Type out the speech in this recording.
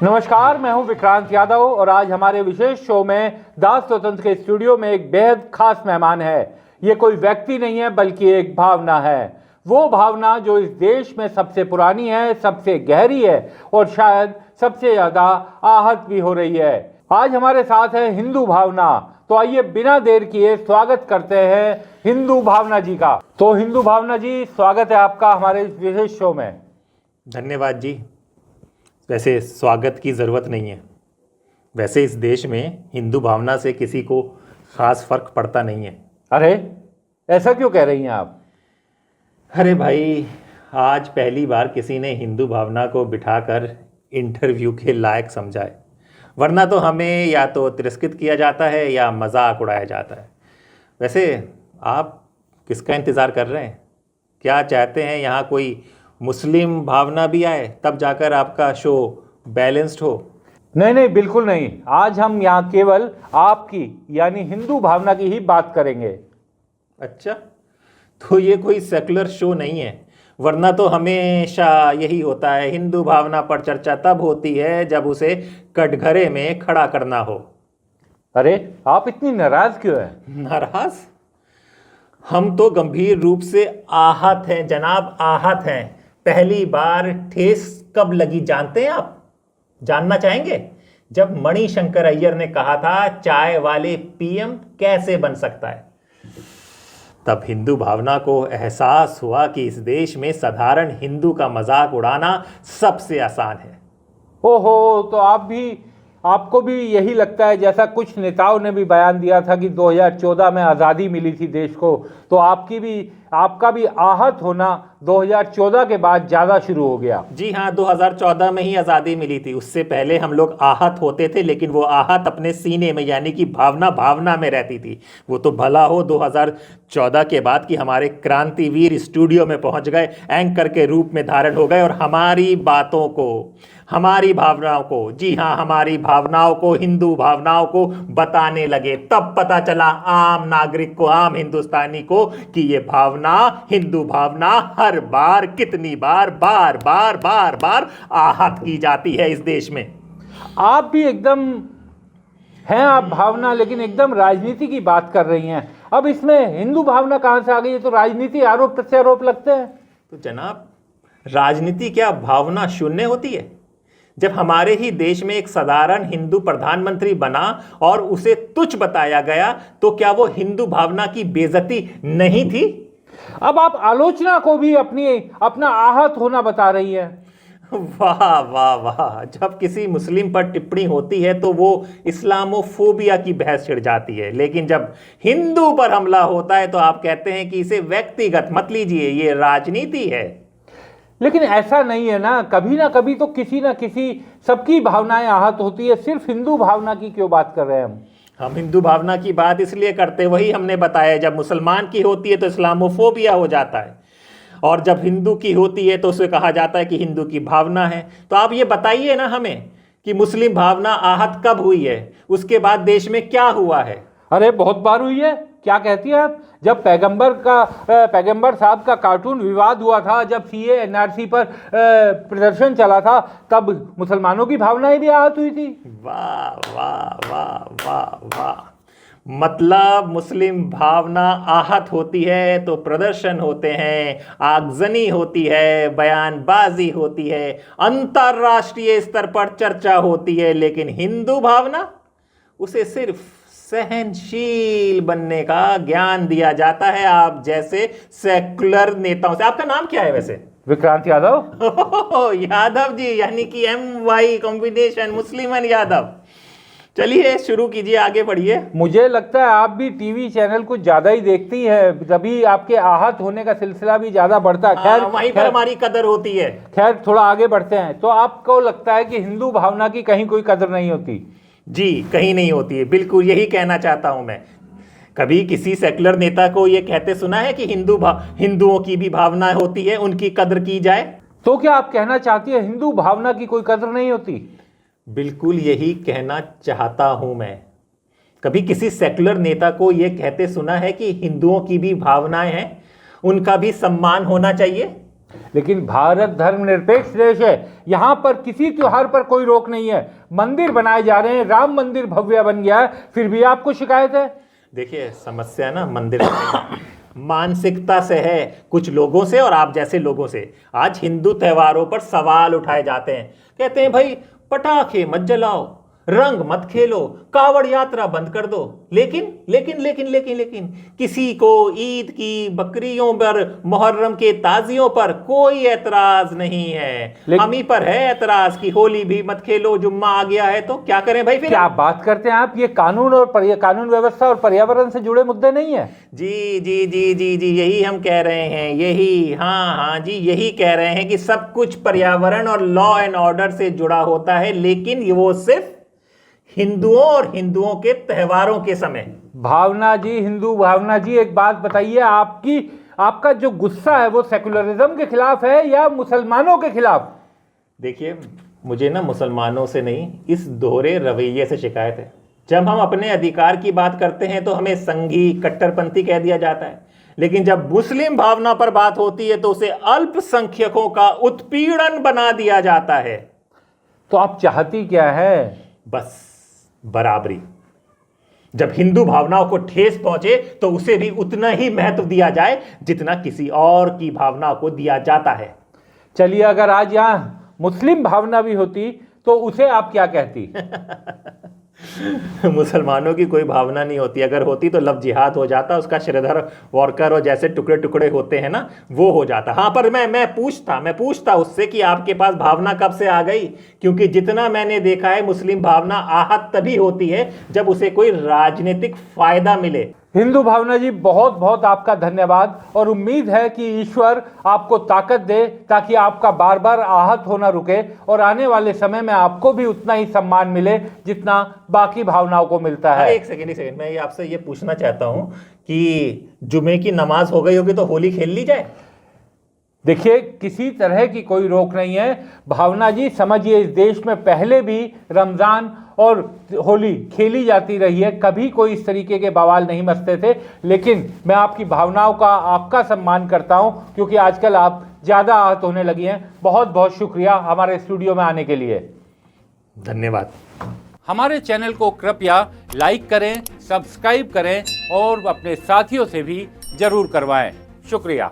नमस्कार, मैं हूं विक्रांत यादव और आज हमारे विशेष शो में दास स्वतंत्र के स्टूडियो में एक बेहद खास मेहमान है। ये कोई व्यक्ति नहीं है बल्कि एक भावना है। वो भावना जो इस देश में सबसे पुरानी है, सबसे गहरी है और शायद सबसे ज़्यादा आहत भी हो रही है। आज हमारे साथ है हिंदू भावना। तो आइए बिना देर किए स्वागत करते हैं हिंदू भावना जी का। तो हिंदू भावना जी, स्वागत है आपका हमारे इस विशेष शो में। धन्यवाद जी। वैसे स्वागत की ज़रूरत नहीं है। वैसे इस देश में हिंदू भावना से किसी को ख़ास फ़र्क पड़ता नहीं है। अरे, ऐसा क्यों कह रही हैं आप? अरे भाई, आज पहली बार किसी ने हिंदू भावना को बिठाकर इंटरव्यू के लायक समझा है। वरना तो हमें या तो तिरस्कृत किया जाता है या मजाक उड़ाया जाता है। वैसे आप किसका इंतज़ार कर रहे हैं? क्या चाहते हैं यहाँ कोई मुस्लिम भावना भी आए तब जाकर आपका शो बैलेंस्ड हो? नहीं, बिल्कुल नहीं। आज हम यहाँ केवल आपकी यानी हिंदू भावना की ही बात करेंगे। अच्छा, तो ये कोई सेकुलर शो नहीं है। वरना तो हमेशा यही होता है, हिंदू भावना पर चर्चा तब होती है जब उसे कटघरे में खड़ा करना हो। अरे, आप इतनी नाराज क्यों हैं? नाराज? हम तो गंभीर रूप से आहत हैं जनाब, आहत हैं। पहली बार ठेस कब लगी जानते हैं आप? जानना चाहेंगे? जब मणिशंकर अय्यर ने कहा था चाय वाले पीएम कैसे बन सकता है। तब हिंदू भावना को एहसास हुआ कि इस देश में साधारण हिंदू का मजाक उड़ाना सबसे आसान है। ओहो, तो आपको भी यही लगता है जैसा कुछ नेताओं ने भी बयान दिया था कि 2014 में आज़ादी मिली थी देश को, तो आपका भी आहत होना 2014 के बाद ज़्यादा शुरू हो गया? जी हाँ, 2014 में ही आज़ादी मिली थी। उससे पहले हम लोग आहत होते थे, लेकिन वो आहत अपने सीने में यानी कि भावना में रहती थी। वो तो भला हो 2014 के बाद कि हमारे क्रांतिवीर स्टूडियो में पहुंच गए, एंकर के रूप में धारण हो गए और हमारी बातों को, हमारी भावनाओं को, जी हाँ, हमारी भावनाओं को, हिंदू भावनाओं को बताने लगे। तब पता चला आम नागरिक को, आम हिंदुस्तानी को कि ये भावना, हिंदू भावना हर बार, कितनी बार, बार बार आहत की जाती है इस देश में। आप भी एकदम हैं आप भावना, लेकिन एकदम राजनीति की बात कर रही हैं। अब इसमें हिंदू भावना कहाँ से आ गई? है तो राजनीति, आरोप प्रत्यारोप लगते हैं। तो जनाब, राजनीति क्या भावना शून्य होती है? जब हमारे ही देश में एक साधारण हिंदू प्रधानमंत्री बना और उसे तुच्छ बताया गया, तो क्या वो हिंदू भावना की बेइज्जती नहीं थी? अब आप आलोचना को भी अपना आहत होना बता रही है। वाह वाह वाह! जब किसी मुस्लिम पर टिप्पणी होती है तो वो इस्लामोफोबिया की बहस छिड़ जाती है, लेकिन जब हिंदू पर हमला होता है तो आप कहते हैं कि इसे व्यक्तिगत मत लीजिए, ये राजनीति है। लेकिन ऐसा नहीं है ना कभी तो किसी ना किसी सबकी भावनाएं आहत होती है। सिर्फ हिंदू भावना की क्यों बात कर रहे हैं हम हिंदू भावना की बात इसलिए करते, वही हमने बताया, जब मुसलमान की होती है तो इस्लामोफोबिया हो जाता है, और जब हिंदू की होती है तो उसे कहा जाता है कि हिंदू की भावना है। तो आप ये बताइए ना हमें कि मुस्लिम भावना आहत कब हुई है, उसके बाद देश में क्या हुआ है? अरे, बहुत बार हुई है। क्या कहती है आप? जब पैगंबर साहब का कार्टून विवाद हुआ था, जब सीए एनआरसी पर प्रदर्शन चला था, तब मुसलमानों की भावनाएं भी आहत हुई थी। वाह वाह वाह वाह वाह! मतलब मुस्लिम भावना आहत होती है तो प्रदर्शन होते हैं, आगजनी होती है, बयानबाजी होती है, अंतर्राष्ट्रीय स्तर पर चर्चा होती है, लेकिन हिंदू भावना, उसे सिर्फ सहनशील बनने का ज्ञान दिया जाता है आप जैसे सेकुलर नेताओं से। आपका नाम क्या है वैसे? विक्रांत यादव। यादव जी, यानी कि MY कॉम्बिनेशन, मुस्लिमन यादव। चलिए शुरू कीजिए, आगे बढ़िए। मुझे लगता है आप भी टीवी चैनल कुछ ज्यादा ही देखती हैं, तभी आपके आहत होने का सिलसिला भी ज्यादा बढ़ता है। खैर, वहीं पर हमारी कदर होती है। खैर, थोड़ा आगे बढ़ते हैं। तो आपको लगता है कि हिंदू भावना की कहीं कोई कदर नहीं होती? जी, कहीं नहीं होती है, बिल्कुल यही कहना चाहता हूं मैं। कभी किसी सेकुलर नेता को यह कहते सुना है कि हिंदुओं की भी भावना होती है, उनकी कदर की जाए? तो क्या आप कहना चाहती है हिंदू भावना की कोई कदर नहीं होती? बिल्कुल यही कहना चाहता हूं मैं। कभी किसी सेकुलर नेता को यह कहते सुना है कि हिंदुओं की भी भावनाएं हैं, उनका भी सम्मान होना चाहिए? लेकिन भारत धर्मनिरपेक्ष देश है, यहाँ पर किसी त्योहार पर कोई रोक नहीं है। मंदिर बनाए जा रहे हैं, राम मंदिर भव्य बन गया है, फिर भी आपको शिकायत है। देखिए, समस्या ना मंदिर मानसिकता से है, कुछ लोगों से और आप जैसे लोगों से। आज हिंदू त्योहारों पर सवाल उठाए जाते हैं, कहते हैं भाई पटाखे मत जलाओ, रंग मत खेलो, कावड़ यात्रा बंद कर दो। लेकिन लेकिन लेकिन लेकिन लेकिन किसी को ईद की बकरियों पर, मुहर्रम के ताजियों पर कोई एतराज नहीं है। हम ही पर है एतराज की होली भी मत खेलो, जुम्मा आ गया है तो क्या करें भाई। फिर क्या बात करते हैं आप, ये कानून और कानून व्यवस्था और पर्यावरण से जुड़े मुद्दे नहीं है? जी जी जी जी जी, यही हम कह रहे हैं, यही, हाँ हाँ जी, यही कह रहे हैं कि सब कुछ पर्यावरण और लॉ एंड ऑर्डर से जुड़ा होता है, लेकिन वो सिर्फ हिंदुओं और हिंदुओं के त्योहारों के समय। भावना जी, हिंदू भावना जी, एक बात बताइए, आपका जो गुस्सा है वो सेकुलरिज्म के खिलाफ है या मुसलमानों के खिलाफ? देखिए, मुझे ना मुसलमानों से नहीं, इस दोहरे रवैये से शिकायत है। जब हम अपने अधिकार की बात करते हैं तो हमें संघी, कट्टरपंथी कह दिया जाता है, लेकिन जब मुस्लिम भावना पर बात होती है तो उसे अल्पसंख्यकों का उत्पीड़न बना दिया जाता है। तो आप चाहती क्या है? बस बराबरी। जब हिंदू भावनाओं को ठेस पहुंचे तो उसे भी उतना ही महत्व दिया जाए जितना किसी और की भावना को दिया जाता है। चलिए, अगर आज यहाँ मुस्लिम भावना भी होती तो उसे आप क्या कहती? मुसलमानों की कोई भावना नहीं होती, अगर होती तो लव जिहाद हो जाता, उसका श्रीधर वॉरकर और जैसे टुकड़े टुकड़े होते हैं ना, वो हो जाता। हाँ, पर मैं पूछता उससे कि आपके पास भावना कब से आ गई, क्योंकि जितना मैंने देखा है मुस्लिम भावना आहत तभी होती है जब उसे कोई राजनीतिक फायदा मिले। हिंदू भावना जी, बहुत बहुत आपका धन्यवाद, और उम्मीद है कि ईश्वर आपको ताकत दे ताकि आपका बार बार आहत होना रुके और आने वाले समय में आपको भी उतना ही सम्मान मिले जितना बाकी भावनाओं को मिलता है। एक सेकेंड, मैं आपसे ये पूछना चाहता हूं कि जुमे की नमाज हो गई होगी तो होली खेल ली जाए? देखिए, किसी तरह की कोई रोक नहीं है। भावना जी, समझिए, इस देश में पहले भी रमज़ान और होली खेली जाती रही है, कभी कोई इस तरीके के बवाल नहीं मचते थे। लेकिन मैं आपकी भावनाओं का, आपका सम्मान करता हूं, क्योंकि आजकल आप ज़्यादा आहत होने लगी हैं। बहुत बहुत शुक्रिया हमारे स्टूडियो में आने के लिए। धन्यवाद। हमारे चैनल को कृपया लाइक करें, सब्सक्राइब करें और अपने साथियों से भी ज़रूर करवाएं। शुक्रिया।